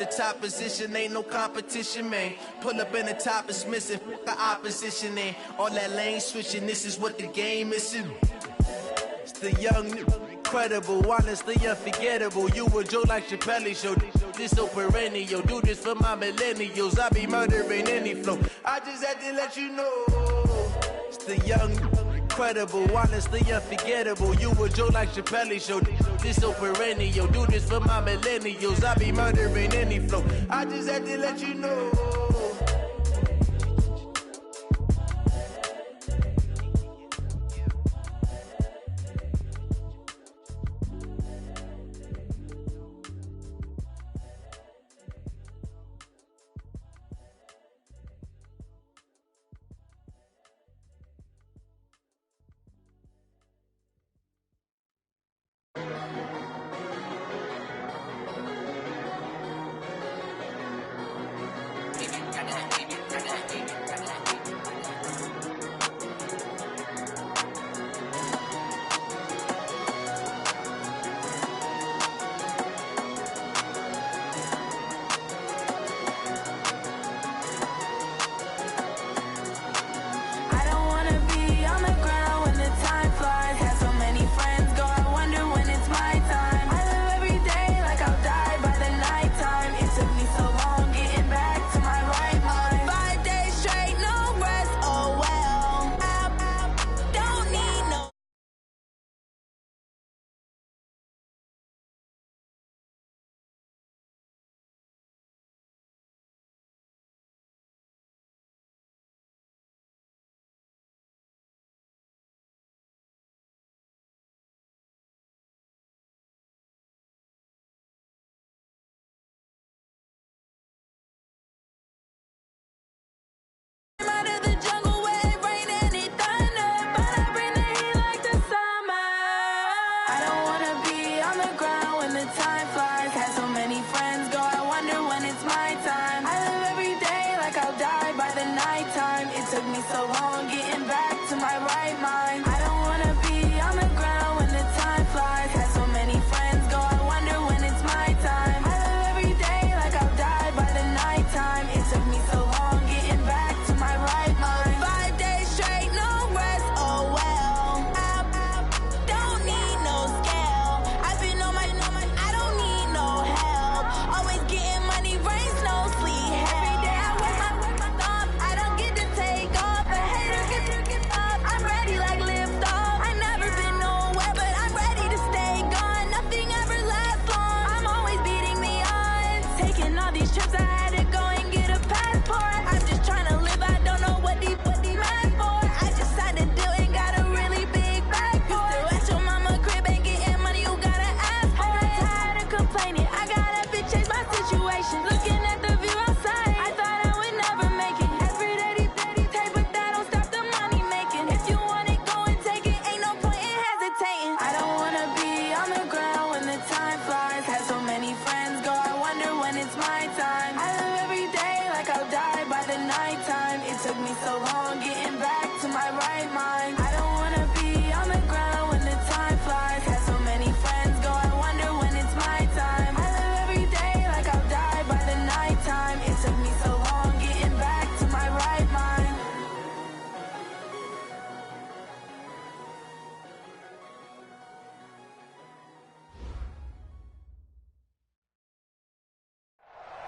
The top position ain't no competition, man. Pull up in the top is missing, the opposition in. All that lane switching, this is what the game is. It's the young, incredible, honestly unforgettable. You a Joe like Chappelle show. This so perennial, do this for my millennials. I be murdering any flow. I just had to let you know. It's the young, incredible, honestly unforgettable. You a Joe like Chappelle show. This so perennial, do this for my millennials. I be murdering any flow. I just had to let you know.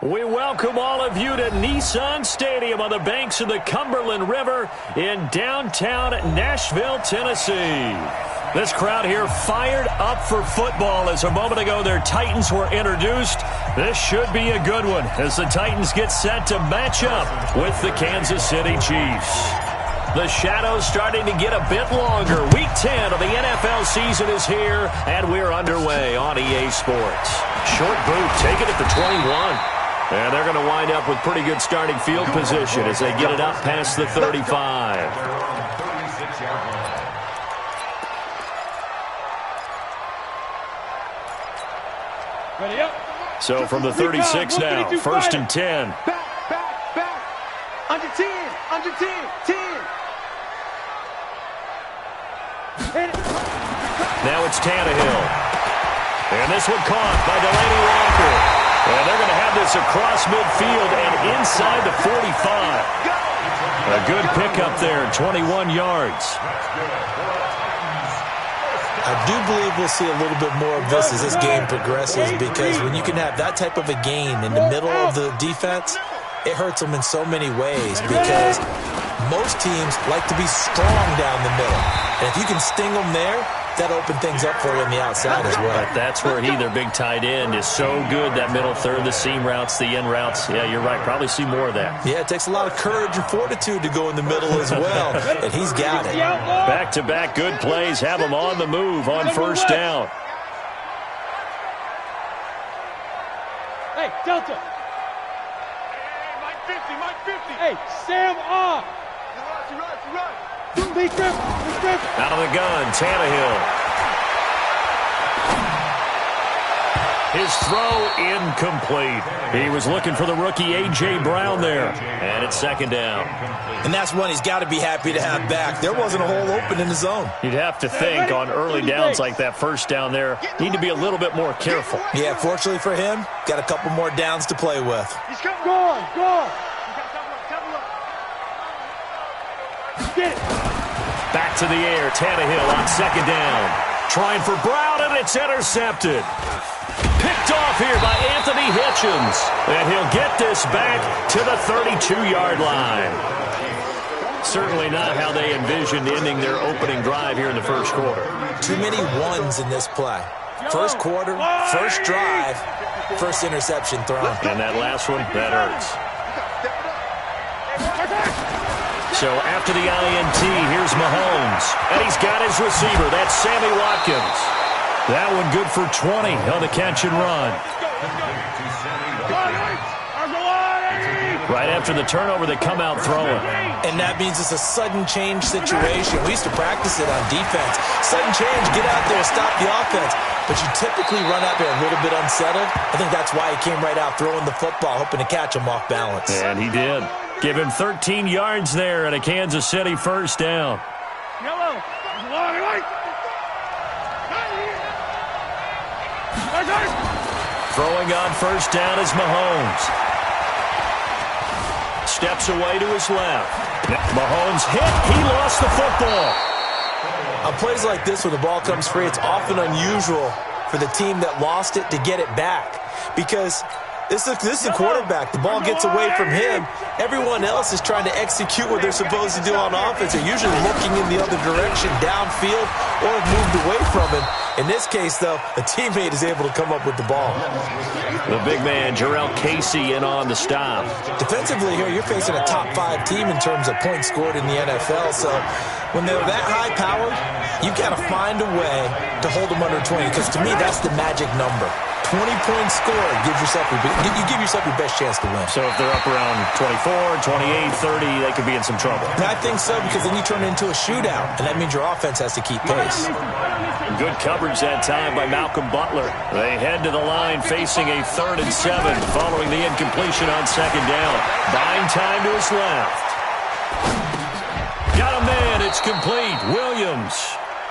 We welcome all of you to Nissan Stadium on the banks of the Cumberland River in downtown Nashville, Tennessee. This crowd here fired up for football as a moment ago their Titans were introduced. This should be a good one as the Titans get set to match up with the Kansas City Chiefs. The shadows starting to get a bit longer. Week 10 of the NFL season is here, and we're underway on EA Sports. Short boot, take it at the 21. And they're going to wind up with pretty good starting field position as they get it up past the 35. Ready up. So from the 36 now, first and 10. Back. Under 10, 10. Now it's Tannehill. And this one caught by Delaney Walker. And they're going to have this across midfield and inside the 45. A good pickup there, 21 yards. I do believe we'll see a little bit more of this as this game progresses, because when you can have that type of a gain in the middle of the defense, it hurts them in so many ways, because most teams like to be strong down the middle. And if you can sting them there, that open things up for you on the outside as well. But that's where their big tight end, is so good, that middle third, the seam routes, the in routes. Yeah, you're right. Probably see more of that. Yeah, it takes a lot of courage and fortitude to go in the middle as well, and he's got it. Back-to-back good plays have him on the move on first down. Hey, Delta. Mike 50, Mike 50. Hey, Sam off. You run. Lee Griffin. Out of the gun, Tannehill. His throw incomplete. He was looking for the rookie A.J. Brown there. And it's second down. And that's one he's got to be happy to have back. There wasn't a hole open in the zone. You'd have to think on early downs like that first down there, need to be a little bit more careful. Yeah, fortunately for him, got a couple more downs to play with. Go. Get it. Back to the air, Tannehill on second down. Trying for Brown, and it's intercepted. Picked off here by Anthony Hitchens. And he'll get this back to the 32-yard line. Certainly not how they envisioned ending their opening drive here in the first quarter. Too many ones in this play. First quarter, first drive, first interception thrown. And that last one, that hurts. So after the INT, here's Mahomes. And he's got his receiver. That's Sammy Watkins. That one good for 20 on the catch and run. Right after the turnover, they come out throwing. And that means it's a sudden change situation. We used to practice it on defense. Sudden change, get out there, stop the offense. But you typically run out there a little bit unsettled. I think that's why he came right out throwing the football, hoping to catch him off balance. And he did. Give him 13 yards there and a Kansas City first down. Throwing on first down is Mahomes. Steps away to his left. Mahomes hit. He lost the football. On plays like this, when the ball comes free, it's often unusual for the team that lost it to get it back, because this is the quarterback. The ball gets away from him. Everyone else is trying to execute what they're supposed to do on offense. They're usually looking in the other direction, downfield, or have moved away from him. In this case, though, a teammate is able to come up with the ball. The big man, Jarrell Casey, in on the stop. Defensively here, you're facing a top-5 team in terms of points scored in the NFL. So when they're that high-powered, you've got to find a way to hold them under 20, because to me, that's the magic number. 20-point score gives yourself you give yourself your best chance to win. So if they're up around 24, 28, 30, they could be in some trouble. And I think so, because then you turn it into a shootout, and that means your offense has to keep pace. Good coverage that time by Malcolm Butler. They head to the line facing a 3rd and 7 following the incompletion on second down. Buying time to his left. Got a man. It's complete. Williams.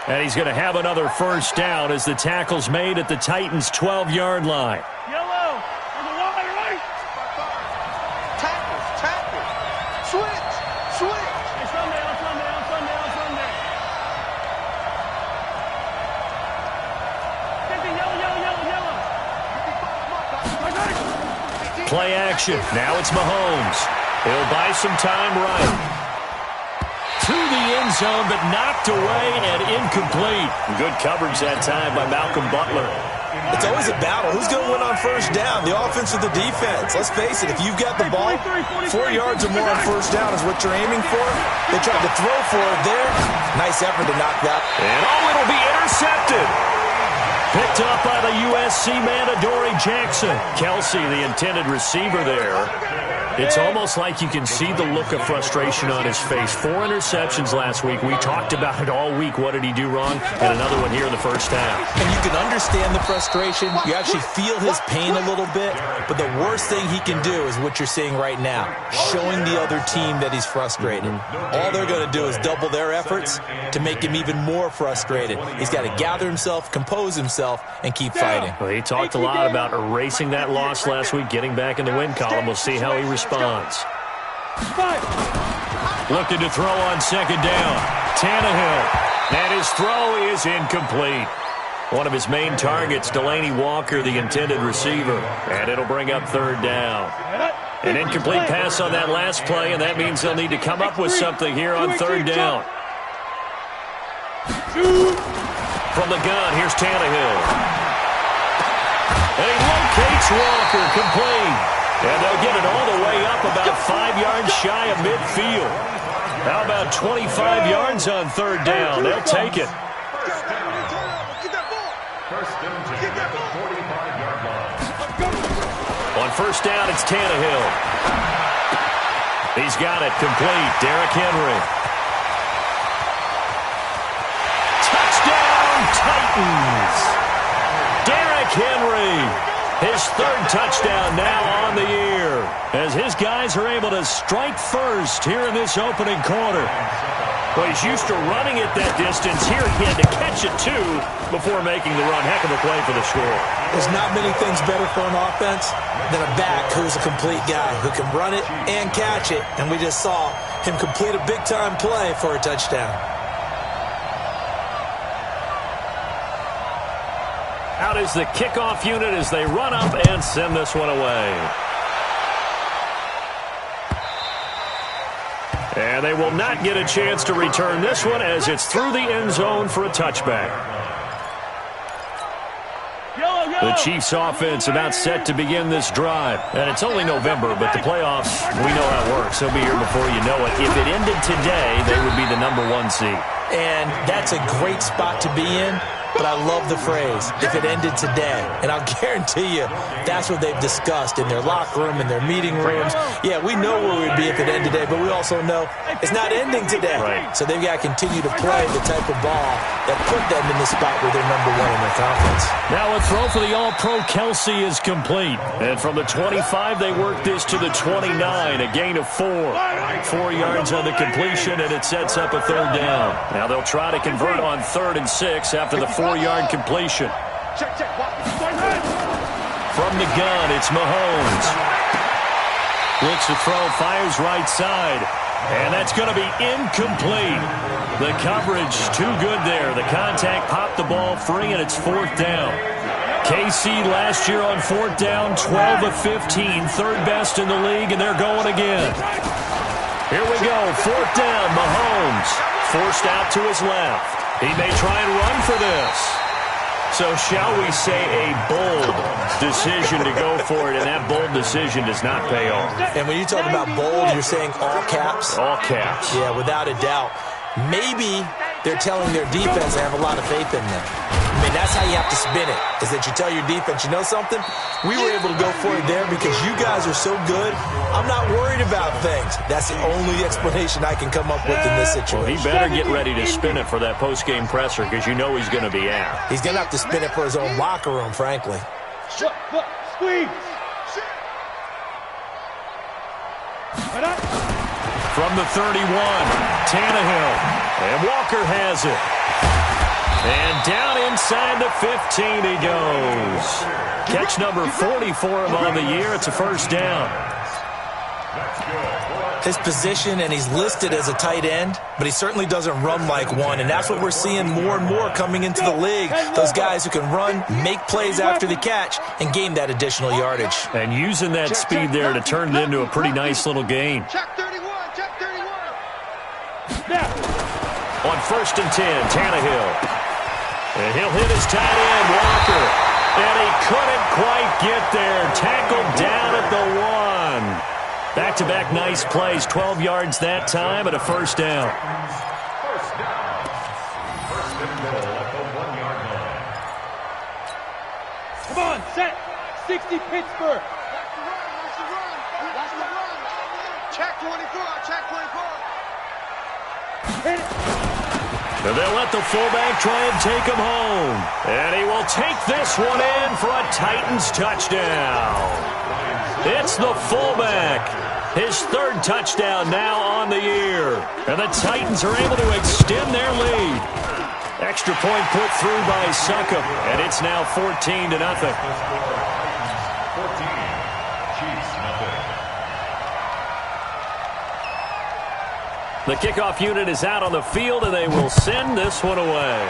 And he's going to have another first down as the tackle's made at the Titans' 12-yard line. Yellow. On the line, right. Tackle. Switch. It's on there. Yellow. Play action. Now it's Mahomes. He'll buy some time right. To the end zone, but knocked away and incomplete. Good coverage that time by Malcolm Butler. It's always a battle. Who's going to win on first down, the offense or the defense? Let's face it, if you've got the ball, 4 yards or more on first down is what you're aiming for. They tried to throw for it there. Nice effort to knock that. And it'll be intercepted. Picked up by the USC man, Adoree Jackson. Kelsey, the intended receiver there. It's almost like you can see the look of frustration on his face. 4 interceptions last week. We talked about it all week. What did he do wrong? And another one here in the first half. And you can understand the frustration. You actually feel his pain a little bit. But the worst thing he can do is what you're seeing right now, showing the other team that he's frustrated. All they're going to do is double their efforts to make him even more frustrated. He's got to gather himself, compose himself, and keep fighting. Well, he talked a lot about erasing that loss last week, getting back in the win column. We'll see how he responds. Looking to throw on second down. Tannehill. And his throw is incomplete. One of his main targets, Delaney Walker, the intended receiver. And it'll bring up third down. An incomplete pass on that last play, and that means they'll need to come up with something here on third down. From the gun, here's Tannehill. And he locates Walker, complete. And they'll get it all the way up about 5 yards shy of midfield. How about 25 yards on third down? They'll take it. On first down, it's Tannehill. He's got it complete. Derrick Henry. Touchdown, Titans. Derrick Henry. His third touchdown now on the year as his guys are able to strike first here in this opening quarter. Well, he's used to running it that distance. Here he had to catch it, too, before making the run. Heck of a play for the score. There's not many things better for an offense than a back who's a complete guy who can run it and catch it. And we just saw him complete a big-time play for a touchdown. Out is the kickoff unit as they run up and send this one away. And they will not get a chance to return this one as it's through the end zone for a touchback. The Chiefs offense about set to begin this drive. And it's only November, but the playoffs, we know how it works. They'll be here before you know it. If it ended today, they would be the #1 seed. And that's a great spot to be in. But I love the phrase, if it ended today. And I'll guarantee you, that's what they've discussed in their locker room, in their meeting rooms. Yeah, we know where we'd be if it ended today, but we also know it's not ending today. Right. So they've got to continue to play the type of ball that put them in the spot where they're #1 in their conference. Now a throw for the All-Pro Kelsey is complete. And from the 25, they work this to the 29, a gain of 4. 4 yards on the completion, and it sets up a third down. Now they'll try to convert on 3rd and 6 after the 4-yard completion. From the gun, it's Mahomes. Looks to throw, fires right side. And that's going to be incomplete. The coverage too good there. The contact popped the ball free, and it's 4th down. KC last year on 4th down, 12 of 15, third best in the league, and they're going again. Here we go, 4th down, Mahomes. Forced out to his left. He may try and run for this. So shall we say a bold decision to go for it, and that bold decision does not pay off. And when you talk about bold, you're saying all caps? All caps. Yeah, without a doubt. Maybe they're telling their defense they have a lot of faith in them. I mean, that's how you have to spin it, is that you tell your defense, you know something? We were able to go for it there because you guys are so good. I'm not worried about things. That's the only explanation I can come up with in this situation. Well, he better get ready to spin it for that post-game presser because you know he's going to be out. He's going to have to spin it for his own locker room, frankly. Look, squeeze. From the 31, Tannehill. And Walker has it. And down inside the 15 he goes. Catch number 40 for him on the year. It's a first down. His position, and he's listed as a tight end, but he certainly doesn't run like one, and that's what we're seeing more and more coming into the league. Those guys who can run, make plays after the catch, and gain that additional yardage. And using that speed there to turn it into a pretty nice little gain. Check 31, check 31. On 1st and 10, Tannehill. And he'll hit his tight end, Walker. And he couldn't quite get there. Tackled down at the 1. Back-to-back nice plays, 12 yards that time, and a first down. Come on, set. 60 Pittsburgh. Check 24, check 24. And they'll let the fullback try and take him home. And he will take this one in for a Titans touchdown. It's the fullback. His third touchdown now on the year. And the Titans are able to extend their lead. Extra point put through by Succop. And it's now 14-0. The kickoff unit is out on the field, and they will send this one away.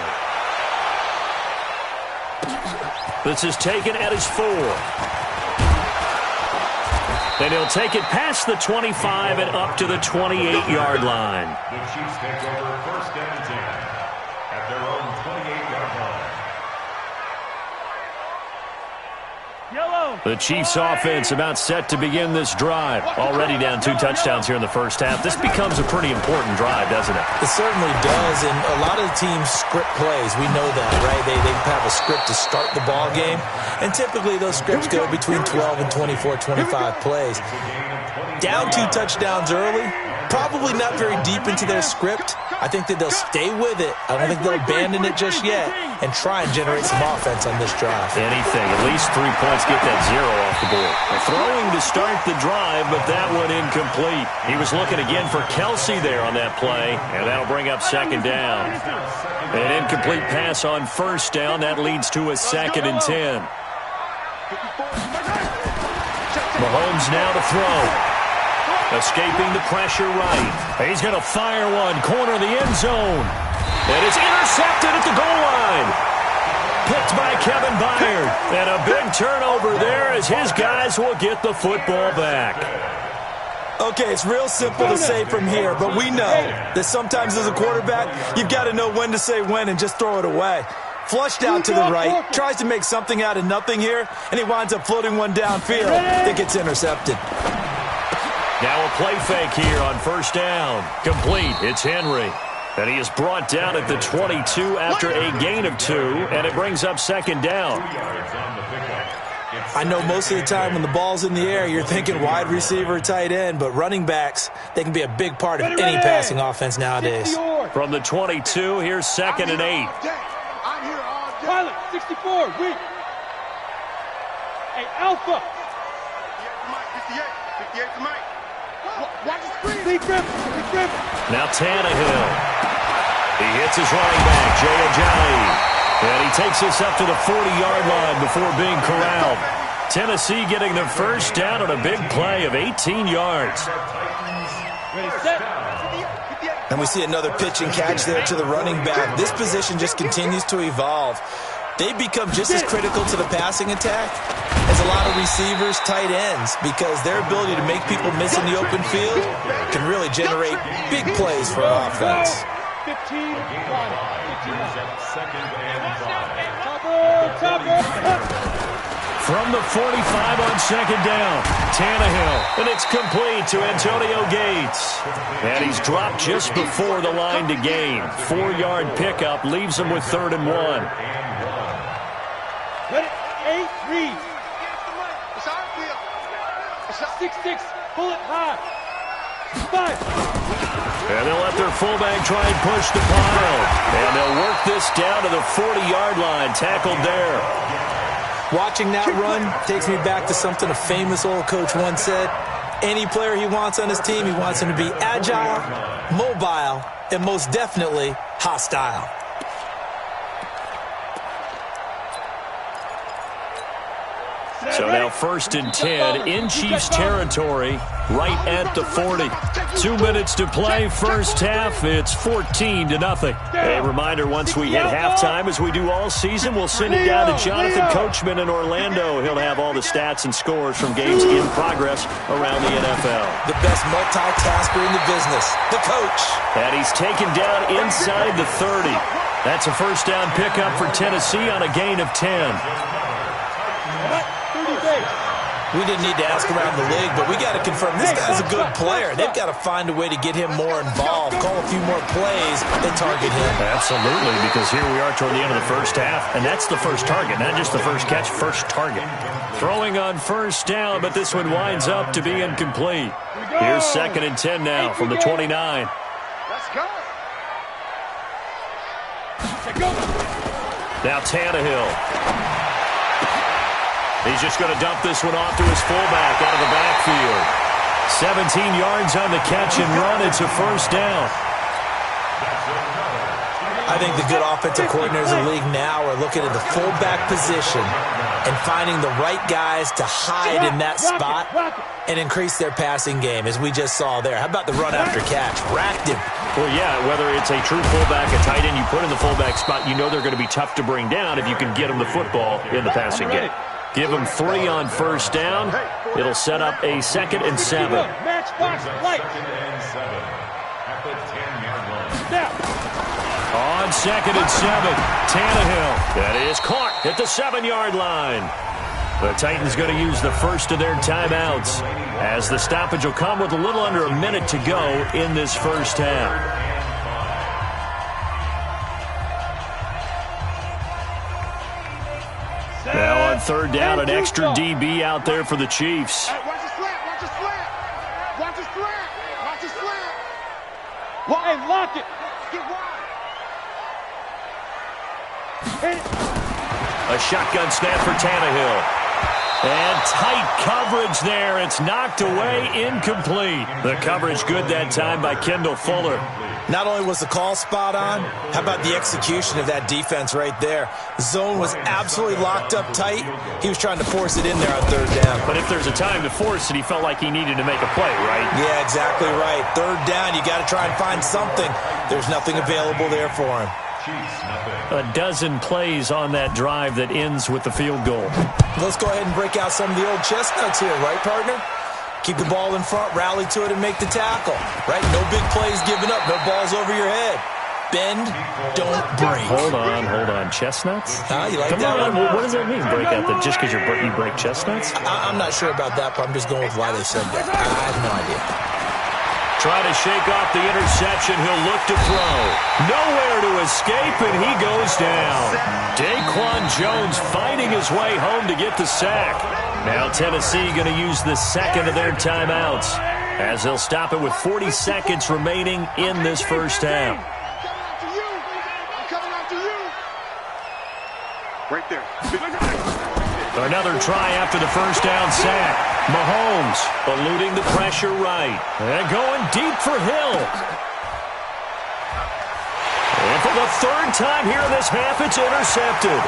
This is taken at his 4. And he'll take it past the 25 and up to the 28-yard line. The Chiefs take over first and 10 at their own 28-yard line. The Chiefs offense about set to begin this drive. Already down 2 touchdowns here in the first half. This becomes a pretty important drive, doesn't it? It certainly does, and a lot of the teams script plays. We know that, right? They have a script to start the ball game, and typically those scripts go between 12 and 24, 25 plays. Down 2 touchdowns early, probably not very deep into their script. I think that they'll stay with it. I don't think they'll abandon it just yet and try and generate some offense on this drive. Anything. At least 3 points, get that 0 off the board. Throwing to start the drive, but that one incomplete. He was looking again for Kelsey there on that play, and that'll bring up second down. An incomplete pass on first down. That leads to a 2nd and 10. Mahomes now to throw. Escaping the pressure right. He's going to fire one. Corner of the end zone. And it's intercepted at the goal line. Picked by Kevin Byard. And a big turnover there as his guys will get the football back. Okay, it's real simple to say from here, but we know that sometimes as a quarterback, you've got to know when to say when and just throw it away. Flushed out to the right, tries to make something out of nothing here, and he winds up floating one downfield that gets intercepted. Now a play fake here on first down. Complete. It's Henry. And he is brought down at the 22 after a gain of 2, and it brings up second down. I know most of the time when the ball's in the air, you're thinking wide receiver, tight end, but running backs, they can be a big part of any passing offense nowadays. From the 22, here's 2nd and 8. Pilot, 64, weak. Hey, Alpha. 58 to Mike. Watch the screen. Big grip. Now Tannehill. He hits his running back, Jay Ajayi. And he takes this up to the 40-yard line before being corralled. Tennessee getting the first down on a big play of 18 yards. Ready, set. And we see another pitch and catch there to the running back. This position just continues to evolve. They become just as critical to the passing attack as a lot of receivers, tight ends, because their ability to make people miss in the open field can really generate big plays for an offense. 15, From the 45 on second down, Tannehill, and it's complete to Antonio Gates. And he's dropped just before the line to gain. 4-yard pickup leaves him with 3rd and 1. Let it, 8, read. 6-6, bullet high. 5. And they'll let their fullback try and push the pile. And they'll work this down to the 40-yard line, tackled there. Watching that run takes me back to something a famous old coach once said. Any player he wants on his team, he wants him to be agile, mobile, and most definitely hostile. So now 1st and 10 in Chiefs territory, right at the 40. 2 minutes to play, first half. It's 14-0. A reminder, once we hit halftime, as we do all season, we'll send it down to Jonathan Coachman in Orlando. He'll have all the stats and scores from games in progress around the NFL. The best multitasker in the business, the coach. And he's taken down inside the 30. That's a first down pickup for Tennessee on a gain of 10. We didn't need to ask around the league, but we got to confirm this guy's a good player. They've got to find a way to get him more involved, call a few more plays, and target him. Absolutely, because here we are toward the end of the first half, and that's the first target, not just the first catch, first target. Throwing on first down, but this one winds up to be incomplete. Here's 2nd and 10 now from the 29. Let's go. Now Tannehill. He's just going to dump this one off to his fullback out of the backfield. 17 yards on the catch and run. It's a first down. I think the good offensive coordinators in the league now are looking at the fullback position and finding the right guys to hide in that spot and increase their passing game, as we just saw there. How about the run after catch? Racked him. Well, yeah, whether it's a true fullback, a tight end you put in the fullback spot, you know they're going to be tough to bring down if you can get them the football in the passing game. Give them 3 on first down. It'll set up a 2nd and 7. Match box, light. 2nd and 7 at the 10-yard line. On 2nd and 7, Tannehill. That is caught at the 7-yard line. The Titans going to use the first of their timeouts, as the stoppage will come with a little under a minute to go in this first half. Now on 3rd down, an extra DB out there for the Chiefs. Hey, watch the slant, watch the slant. Watch the slant, watch the slant. Hey, lock it. Get wide. A shotgun snap for Tannehill. And tight coverage there. It's knocked away, incomplete. The coverage good that time by Kendall Fuller. Not only was the call spot on, how about the execution of that defense right there? Zone was absolutely locked up tight. He was trying to force it in there on 3rd down. But if there's a time to force it, he felt like he needed to make a play, right? Yeah, exactly right. 3rd down, you got to try and find something. There's nothing available there for him. A dozen plays on that drive that ends with the field goal. Let's go ahead and break out some of the old chestnuts here, right, partner? Keep the ball in front, rally to it, and make the tackle. Right? No big plays given up, no balls over your head. Bend, don't break. Hold on. Chestnuts? You like Come that on, one? what does that mean, break out? That just because you break chestnuts? I'm not sure about that, but I'm just going with why they said that. I have no idea. Try to shake off the interception. He'll look to throw. Nowhere to escape, and he goes down. Daquan Jones fighting his way home to get the sack. Now Tennessee going to use the 2nd of their timeouts, as they'll stop it with 40 seconds remaining in this first half. Right there. Another try after the first down sack. Mahomes eluding the pressure right. And going deep for Hill. And for the 3rd time here in this half, it's intercepted.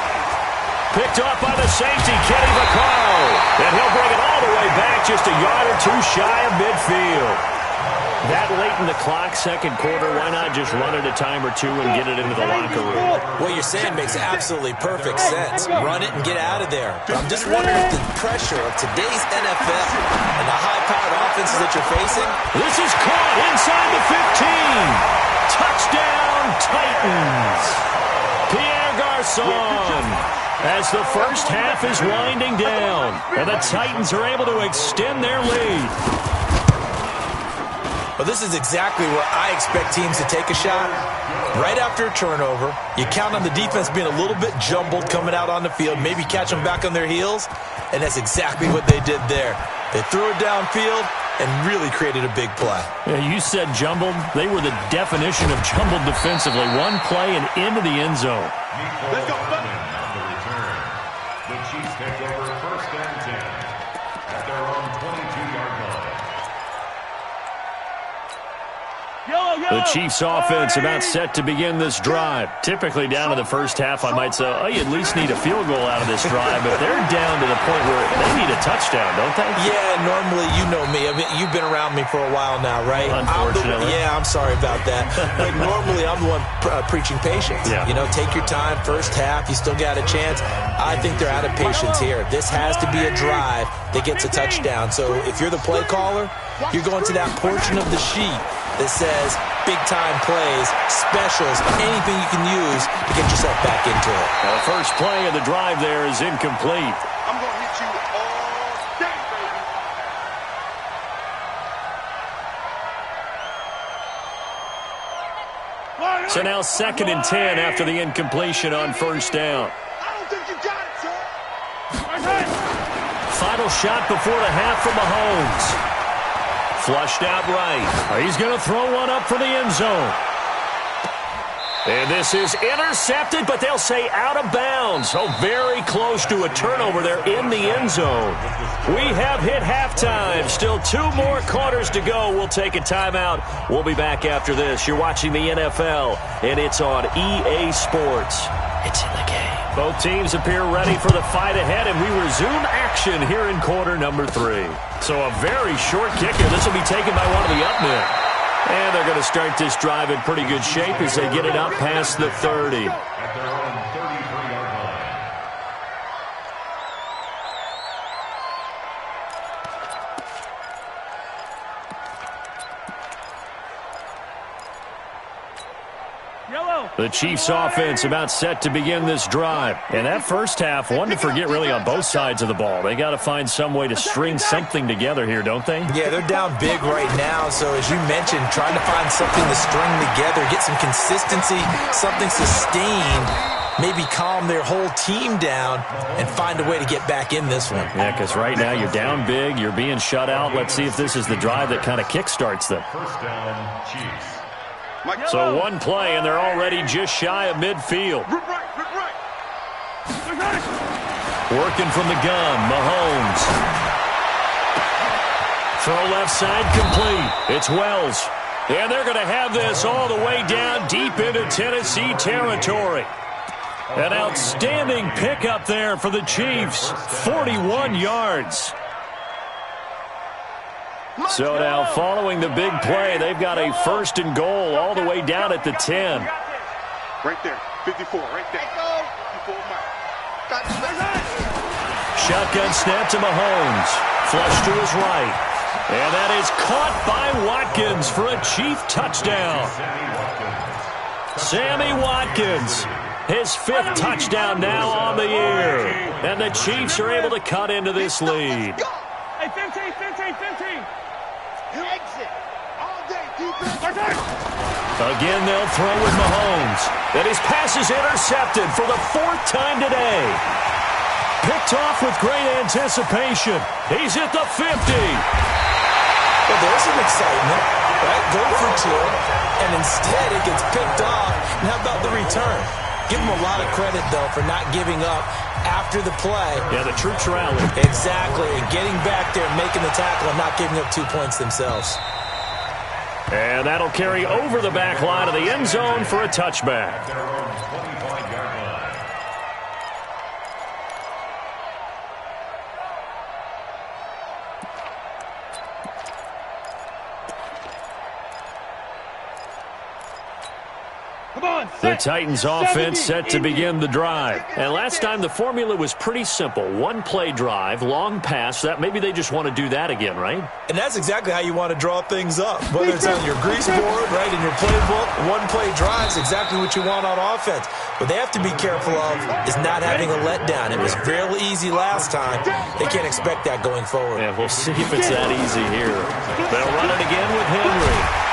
Picked off by the safety, Kenny Vaccaro. And he'll bring it all the way back, just a yard or two shy of midfield. That late in the clock, 2nd quarter, why not just run it a time or two and get it into the locker room? What you're saying makes absolutely perfect sense. Run it and get out of there. But I'm just wondering if the pressure of today's NFL and the high-powered offenses that you're facing. This is caught inside the 15. Touchdown, Titans. Pierre Garçon, as the first half is winding down, and the Titans are able to extend their lead. Well, this is exactly where I expect teams to take a shot. Right after a turnover, you count on the defense being a little bit jumbled coming out on the field, maybe catch them back on their heels, and that's exactly what they did there. They threw it downfield and really created a big play. Yeah, you said jumbled. They were the definition of jumbled defensively. One play and into the end zone. Let's go. The Chiefs take over 1st and 10 at their own 22-yard line. The Chiefs offense about set to begin this drive. Typically down to the first half, I might say, oh, you at least need a field goal out of this drive, but they're down to the point where they need a touchdown, don't they? Yeah, normally, you know me. I mean, you've been around me for a while now, right? Unfortunately. I'm sorry about that. But normally, I'm the one preaching patience. Yeah. You know, take your time, first half, you still got a chance. I think they're out of patience here. This has to be a drive that gets a touchdown. So if you're the play caller, you're going to that portion of the sheet that says big-time plays, specials, anything you can use to get yourself back into it. The first play of the drive there is incomplete. I'm going to hit you all day, baby. So now 2nd and 10 after the incompletion on first down. I don't think you got it, sir. Final shot before the half from Mahomes. Flushed out right. He's going to throw one up for the end zone. And this is intercepted, but they'll say out of bounds. So very close to a turnover there in the end zone. We have hit halftime. Still 2 more quarters to go. We'll take a timeout. We'll be back after this. You're watching the NFL, and it's on EA Sports. It's in the game. Both teams appear ready for the fight ahead, and we resume action here in quarter number 3. So a very short kicker. This will be taken by one of the up men. And they're going to start this drive in pretty good shape as they get it up past the 30. At their own 33-yard line. The Chiefs offense about set to begin this drive. And that first half, one to forget really on both sides of the ball. They got to find some way to string something together here, don't they? Yeah, they're down big right now. So as you mentioned, trying to find something to string together, get some consistency, something sustained, maybe calm their whole team down and find a way to get back in this one. Yeah, because right now you're down big, you're being shut out. Let's see if this is the drive that kind of kickstarts them. First down, Chiefs. So one play, and they're already just shy of midfield. Working from the gun, Mahomes. Throw left side complete. It's Wells. And they're going to have this all the way down deep into Tennessee territory. An outstanding pickup there for the Chiefs. 41 yards. So now, following the big play, they've got a 1st and goal all the way down at the 10. Right there, 54, right there. 54, Shotgun snap to Mahomes. Flush to his right. And that is caught by Watkins for a Chief touchdown. Sammy Watkins, his 5th touchdown now on the year. And the Chiefs are able to cut into this lead. Hey, 15. Exit. All day, defense. Again, they'll throw with Mahomes. And his pass is intercepted for the 4th time today. Picked off with great anticipation. He's at the 50. Well, there's some excitement, right? Go for 2, and instead it gets picked off. And how about the return? Give him a lot of credit, though, for not giving up after the play. Yeah, the troops rallied. Exactly, and getting back there and making the tackle and not giving up 2 points themselves. And that'll carry over the back line of the end zone for a touchback. Their own 25-yard line. The Titans offense set to begin the drive. And last time the formula was pretty simple. 1-play drive, long pass. That maybe they just want to do that again, right? And that's exactly how you want to draw things up. Whether it's on your grease board, right, in your playbook, 1-play drive is exactly what you want on offense. What they have to be careful of is not having a letdown. It was real easy last time. They can't expect that going forward. Yeah, we'll see if it's that easy here. They'll run it again with Henry.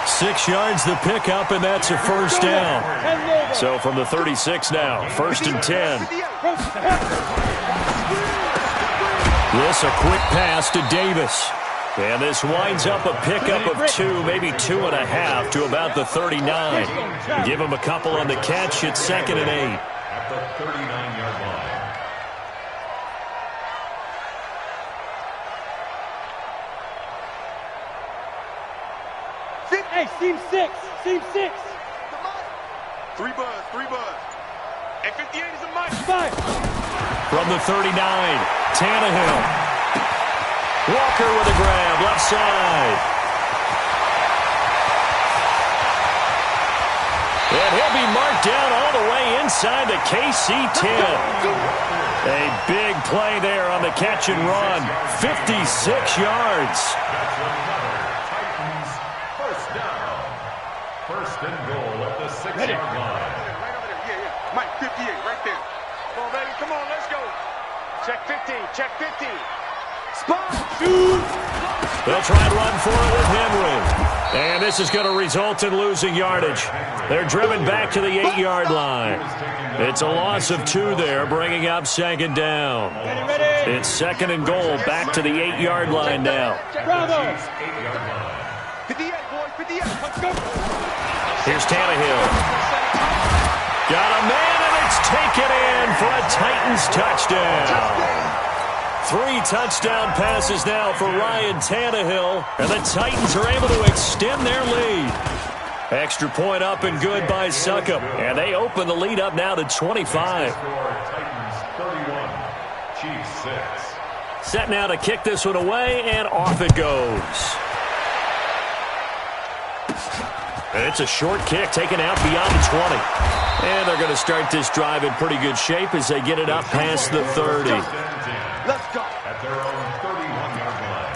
6 yards the pickup, and that's a 1st down. So from the 36 now, 1st and 10. This a quick pass to Davis. And this winds up a pickup of 2, maybe 2.5 to about the 39. Give him a couple on the catch. It's 2nd and 8. At the 39-yard line. Hey, seam 6. 3 buzz. And 58 is a mic. 5. From the 39, Tannehill. Walker with a grab, left side. And he'll be marked down all the way inside the KC 10. A big play there on the catch and run. 56 yards. First and goal at the 6-yard line. Right over there. Yeah. Mike, 58, right there. Come on, baby. Come on, let's go. Check 15. Spot. Shoot. They'll try and run for it with Henry. And this is going to result in losing yardage. They're driven back to the 8-yard line. It's a loss of 2 there, bringing up second down. It's second and goal, back to the 8-yard line now. Here's Tannehill. Got a man, and it's taken in for a Titans touchdown. 3 touchdown passes now for Ryan Tannehill, and the Titans are able to extend their lead. Extra point up and good by Succop, and they open the lead up now to 25. Titans 31, Chiefs 6. Set now to kick this one away, and off it goes. And it's a short kick taken out beyond the 20. And they're going to start this drive in pretty good shape as they get it up past the 30. Let's go. At their own 31-yard line.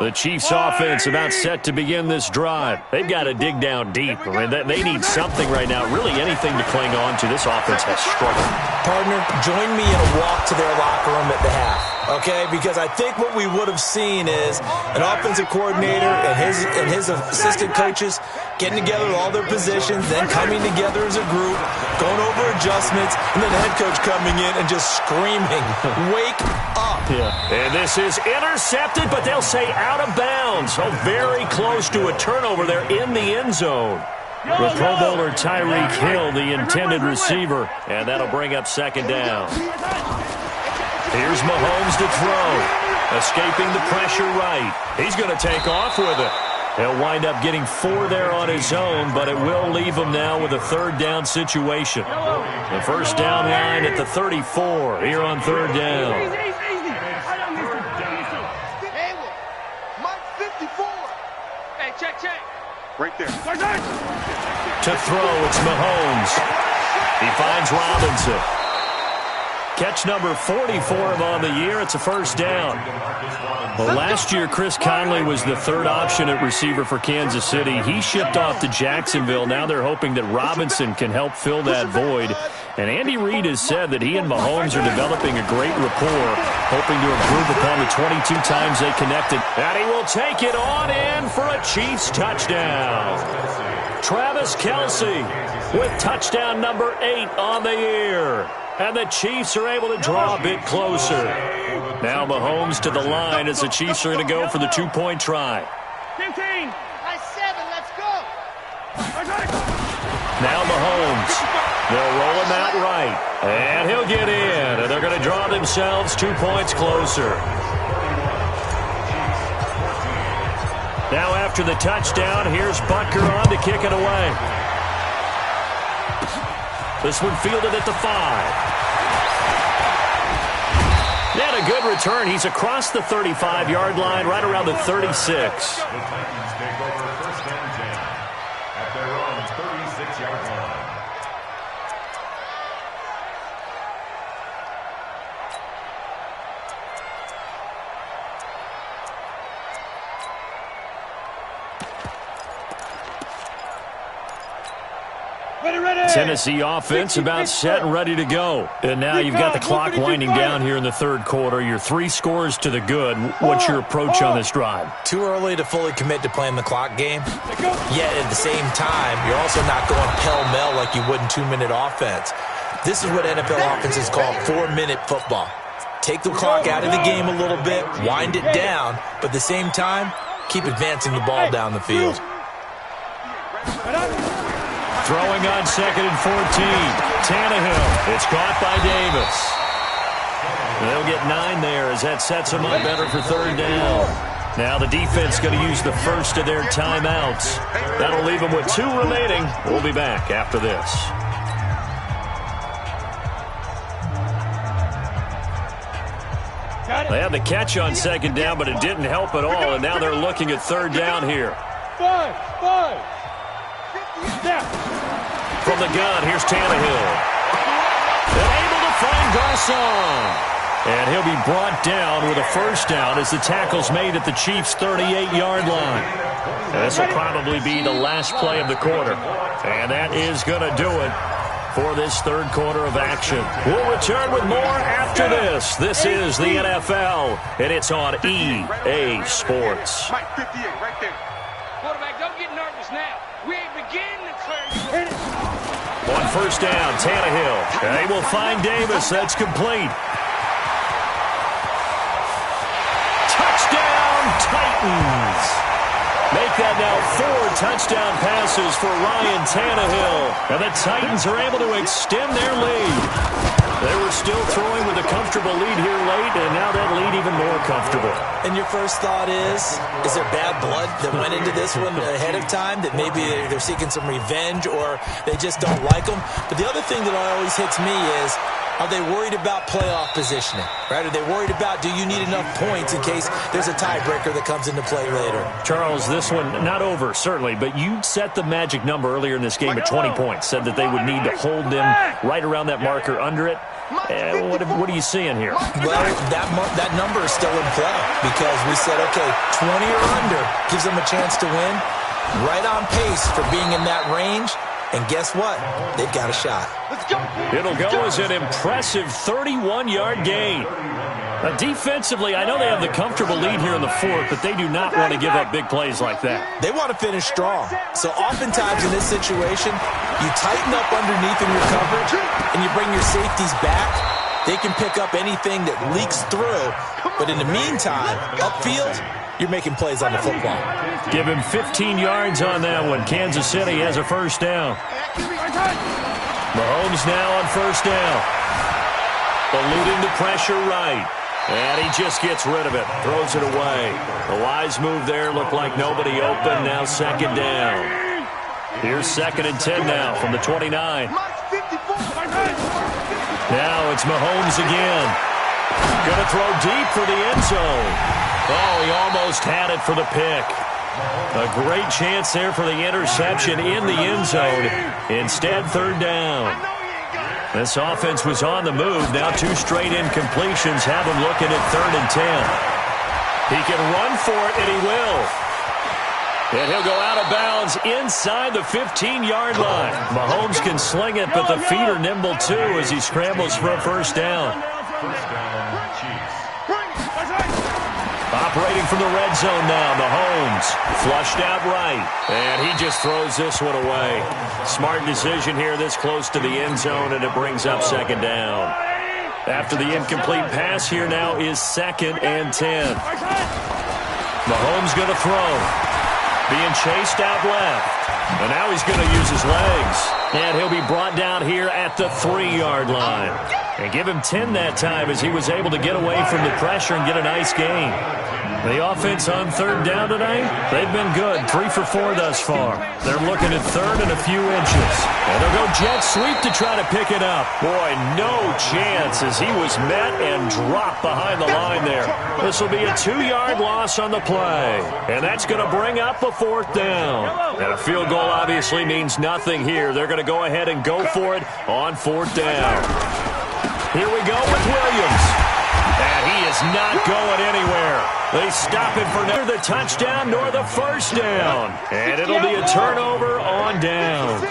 The Chiefs offense about set to begin this drive. They've got to dig down deep. I mean, they need something right now, really anything to cling on to. This offense has struggled. Partner, join me in a walk to their locker room at the half, okay? Because I think what we would have seen is an offensive coordinator and his assistant coaches getting together with all their positions, then coming together as a group, going over adjustments, and then the head coach coming in and just screaming, "Wake up!" Yeah. And this is intercepted, but they'll say out of bounds. So very close to a turnover there in the end zone. With Pro Bowler Tyreek Hill, the intended receiver, and that'll bring up second down. Here's Mahomes to throw. Escaping the pressure right. He's going to take off with it. He'll wind up getting 4 there on his own, but it will leave him now with a third down situation. The first down line at the 34 here on third down. Right there. To throw, it's Mahomes. He finds Robinson. Catch number 40 for him on the year. It's a first down. Well, last year, Chris Conley was the third option at receiver for Kansas City. He shipped off to Jacksonville. Now they're hoping that Robinson can help fill that void. And Andy Reid has said that he and Mahomes are developing a great rapport, hoping to improve upon the 22 times they connected. And he will take it on in for a Chiefs touchdown. Travis Kelce with touchdown number 8 on the year. And the Chiefs are able to draw a bit closer. Now Mahomes to the line as the Chiefs are going to go for the 2-point try. 15. By 7, let's go. Now Mahomes. They'll roll him out right. And he'll get in. And they're going to draw themselves 2 points closer. Now after the touchdown, here's Butker on to kick it away. This one fielded at the 5. They had a good return. He's across the 35-yard line, right around the 36. The Titans take over first and 10 at their own 36-yard line. Tennessee offense about set and ready to go. And now you've got the clock winding down here in the third quarter. You're 3 scores to the good. What's your approach on this drive? Too early to fully commit to playing the clock game. Yet at the same time, you're also not going pell-mell like you would in 2-minute offense. This is what NFL offenses call 4-minute football. Take the clock out of the game a little bit, wind it down, but at the same time, keep advancing the ball down the field. Throwing on second and 14. Tannehill. It's caught by Davis. They'll get 9 there as that sets them up better for third down. Now the defense going to use the first of their timeouts. That'll leave them with 2 remaining. We'll be back after this. They had the catch on second down, but it didn't help at all, and now they're looking at third down here. 5. From the gun, here's Tannehill. And able to find Garcon. And he'll be brought down with a first down as the tackle's made at the Chiefs' 38-yard line. And this will probably be the last play of the quarter. And that is going to do it for this third quarter of action. We'll return with more after this. This is the NFL, and it's on EA Sports. Mike 58, right there. Quarterback, don't get nervous now. We ain't beginning to clear you. On first down, Tannehill. They will find Davis. That's complete. Touchdown, Titans. Make that now 4 touchdown passes for Ryan Tannehill. And the Titans are able to extend their lead. They were still throwing with a comfortable lead here late, and now that lead even more comfortable. And your first thought is there bad blood that went into this one ahead of time, that maybe they're seeking some revenge or they just don't like them? But the other thing that always hits me is, are they worried about playoff positioning? Right? Are they worried about, do you need enough points in case there's a tiebreaker that comes into play later? Charles, this one not over, certainly, but you set the magic number earlier in this game at 20 points, said that they would need to hold them right around that marker under it. What are you seeing here? Well, that number is still in play because we said, okay, 20 or under gives them a chance to win. Right on pace for being in that range. And guess what? They've got a shot. It'll go as an impressive 31-yard gain. Defensively, I know they have the comfortable lead here in the fourth, but they do not want to give up big plays like that. They want to finish strong. So oftentimes in this situation, you tighten up underneath in your coverage and you bring your safeties back. They can pick up anything that leaks through. But in the meantime, upfield, you're making plays on the football. Give him 15 yards on that one. Kansas City has a first down. Mahomes now on first down. Eluding the pressure right. And he just gets rid of it. Throws it away. A wise move there. Looked like nobody open. Now second down. Here's 2nd and 10 now from the 29. Now it's Mahomes again. Going to throw deep for the end zone. Oh, he almost had it for the pick. A great chance there for the interception in the end zone. Instead, third down. This offense was on the move. Now 2 straight incompletions have him looking at 3rd and 10. He can run for it, and he will. And he'll go out of bounds inside the 15-yard line. Mahomes can sling it, but the feet are nimble too as he scrambles for a first down. Operating from the red zone now, Mahomes. Flushed out right. And he just throws this one away. Smart decision here this close to the end zone, and it brings up second down. After the incomplete pass, here now is 2nd and 10. Mahomes going to throw. Being chased out left. And now he's going to use his legs. And he'll be brought down here at the 3-yard line. And give him 10 that time as he was able to get away from the pressure and get a nice gain. The offense on third down tonight, they've been good. 3 for 4 thus far. They're looking at third and a few inches. And they'll go jet sweep to try to pick it up. Boy, no chance as he was met and dropped behind the line there. This will be a 2-yard loss on the play. And that's going to bring up a 4th down. And a field goal obviously means nothing here. They're going to go ahead and go for it on 4th down. Here we go with Williams. And he is not going anywhere. They stop him for neither the touchdown nor the first down. And it'll be a turnover on downs.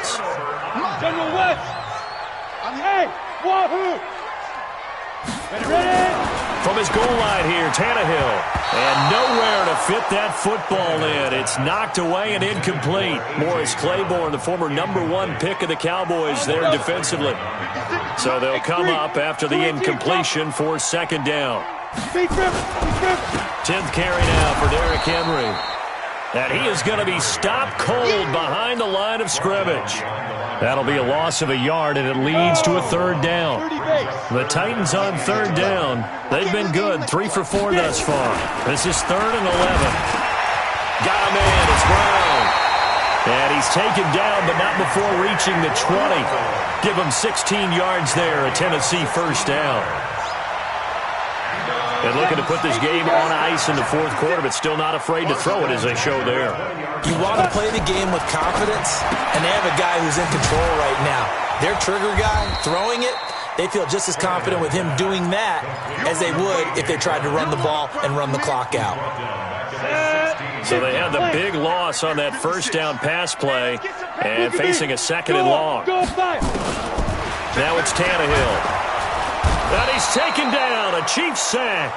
General West. Hey, wahoo. Ready? From his goal line here, Tannehill. And nowhere to fit that football in. It's knocked away and incomplete. Morris Claiborne, the former #1 pick of the Cowboys there defensively. So they'll come up after the incompletion for second down. 10th carry now for Derrick Henry. And he is going to be stopped cold behind the line of scrimmage. That'll be a loss of a yard, and it leads to a 3rd down. The Titans on 3rd down. They've been good, 3 for 4 thus far. This is 3rd and 11. Got a man, it's Brown. And he's taken down, but not before reaching the 20. Give him 16 yards there, a Tennessee first down. And looking to put this game on ice in the 4th quarter, but still not afraid to throw it as they show there. You want to play the game with confidence, and they have a guy who's in control right now. Their trigger guy, throwing it, they feel just as confident with him doing that as they would if they tried to run the ball and run the clock out. So they had the big loss on that first down pass play and facing a 2nd and long. Now it's Tannehill. And he's taken down, a Chiefs sack.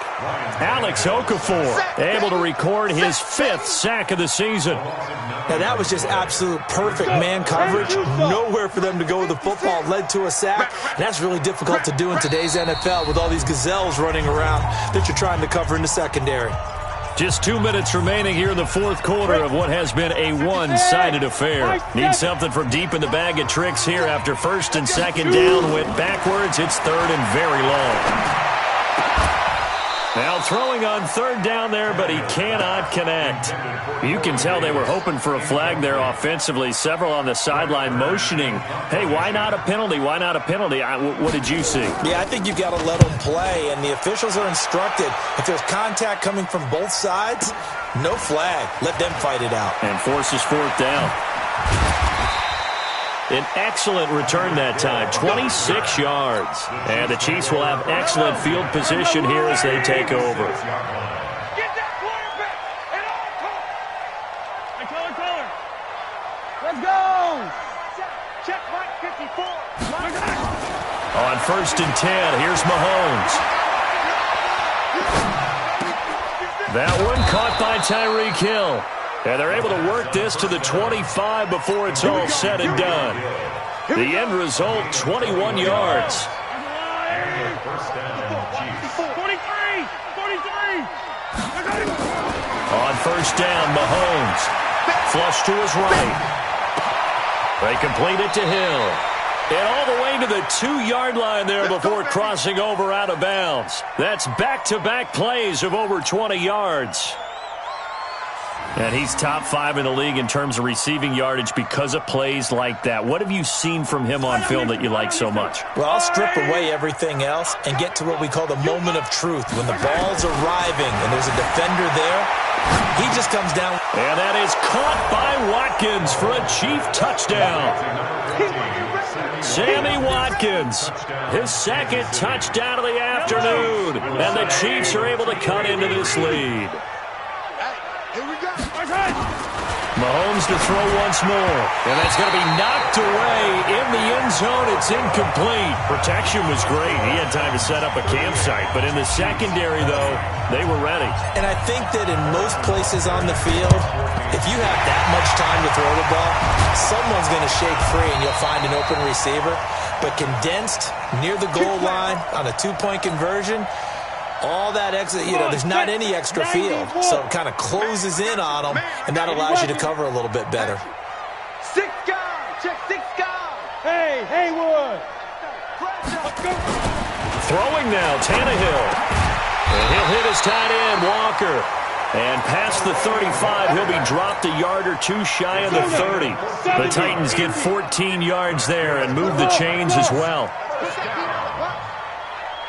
Alex Okafor able to record his 5th sack of the season. Now, that was just absolute perfect man coverage. Nowhere for them to go with the football. Led to a sack. And that's really difficult to do in today's NFL with all these gazelles running around that you're trying to cover in the secondary. Just 2 minutes remaining here in the 4th quarter of what has been a one-sided affair. Need something from deep in the bag of tricks here after 1st and 2nd down. Went backwards. It's 3rd and very long. Now throwing on 3rd down there, but he cannot connect. You can tell they were hoping for a flag there offensively. Several on the sideline motioning, hey, why not a penalty? Why not a penalty? What did you see? Yeah, I think you've got to let them play, and the officials are instructed. If there's contact coming from both sides, no flag. Let them fight it out. And forces 4th down. An excellent return that time, 26 yards. And the Chiefs will have excellent field position here as they take over. Get that quarterback at all costs. Hey, Taylor. Let's go. Check Mike 54. On 1st and 10, here's Mahomes. That one caught by Tyreek Hill. And they're able to work this to the 25 before it's all said and done. The end result, 21 yards. 43. On 1st down, Mahomes. Flush to his right. They complete it to Hill. And all the way to the 2-yard line there before crossing over out of bounds. That's back-to-back plays of over 20 yards. And he's top 5 in the league in terms of receiving yardage because of plays like that. What have you seen from him on film that you like so much? Well, I'll strip away everything else and get to what we call the moment of truth. When the ball's arriving and there's a defender there, he just comes down. And that is caught by Watkins for a Chief touchdown. Sammy Watkins, his 2nd touchdown of the afternoon. And the Chiefs are able to cut into this lead. Mahomes to throw once more. And that's going to be knocked away in the end zone. It's incomplete. Protection was great. He had time to set up a campsite. But in the secondary, though, they were ready. And I think that in most places on the field, if you have that much time to throw the ball, someone's going to shake free and you'll find an open receiver. But condensed near the goal line on a 2-point conversion, all that extra, there's not any extra field. So it kind of closes in on them, and that allows you to cover a little bit better. 6 guys. Check 6 guys. Hey, Haywood. Throwing now, Tannehill. And he'll hit his tight end, Walker. And past the 35, he'll be dropped a yard or 2 shy of the 30. The Titans get 14 yards there and move the chains as well.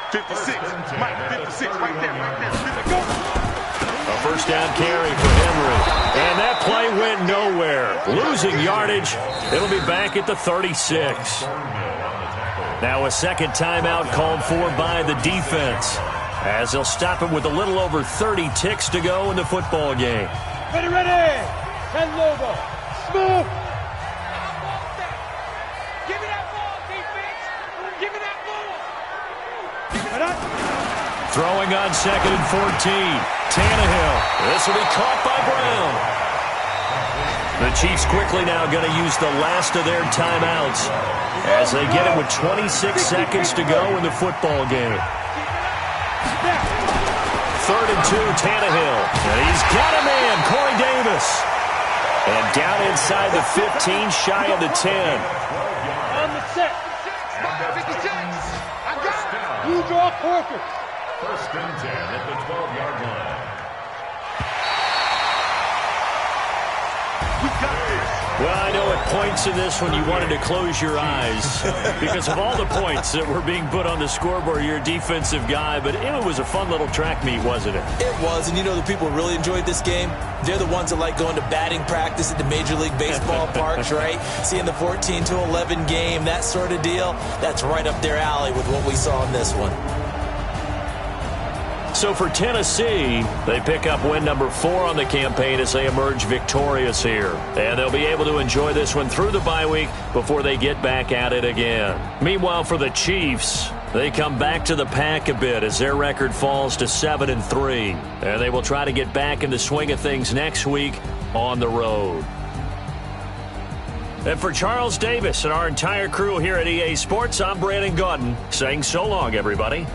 56. Mike, 56 right there. Go. A 1st down carry for Henry. And that play went nowhere. Losing yardage. It'll be back at the 36. Now a 2nd timeout called for by the defense, as they'll stop it with a little over 30 ticks to go in the football game. Ready. Head logo. Smooth. Give me that ball, defense. Give me that ball. Throwing on 2nd and 14. Tannehill. This will be caught by Brown. The Chiefs quickly now going to use the last of their timeouts as they get it with 26 seconds to go in the football game. 3rd and 2, Tannehill. And he's got a man, Corey Davis. And down inside the 15, shy of the 10. On the set. 56. I got it. You draw Corker. 1st and 10 at the 12-yard line. We got this. Well, I know at points in this one you wanted to close your eyes because of all the points that were being put on the scoreboard. You're a defensive guy, but it was a fun little track meet, wasn't it? It was, and the people really enjoyed this game. They're the ones that like going to batting practice at the Major League Baseball parks, right? Seeing the 14-11 game, that sort of deal. That's right up their alley with what we saw in this one. So for Tennessee, they pick up win number 4 on the campaign as they emerge victorious here. And they'll be able to enjoy this one through the bye week before they get back at it again. Meanwhile, for the Chiefs, they come back to the pack a bit as their record falls to 7-3. And they will try to get back in the swing of things next week on the road. And for Charles Davis and our entire crew here at EA Sports, I'm Brandon Gaudin saying so long, everybody.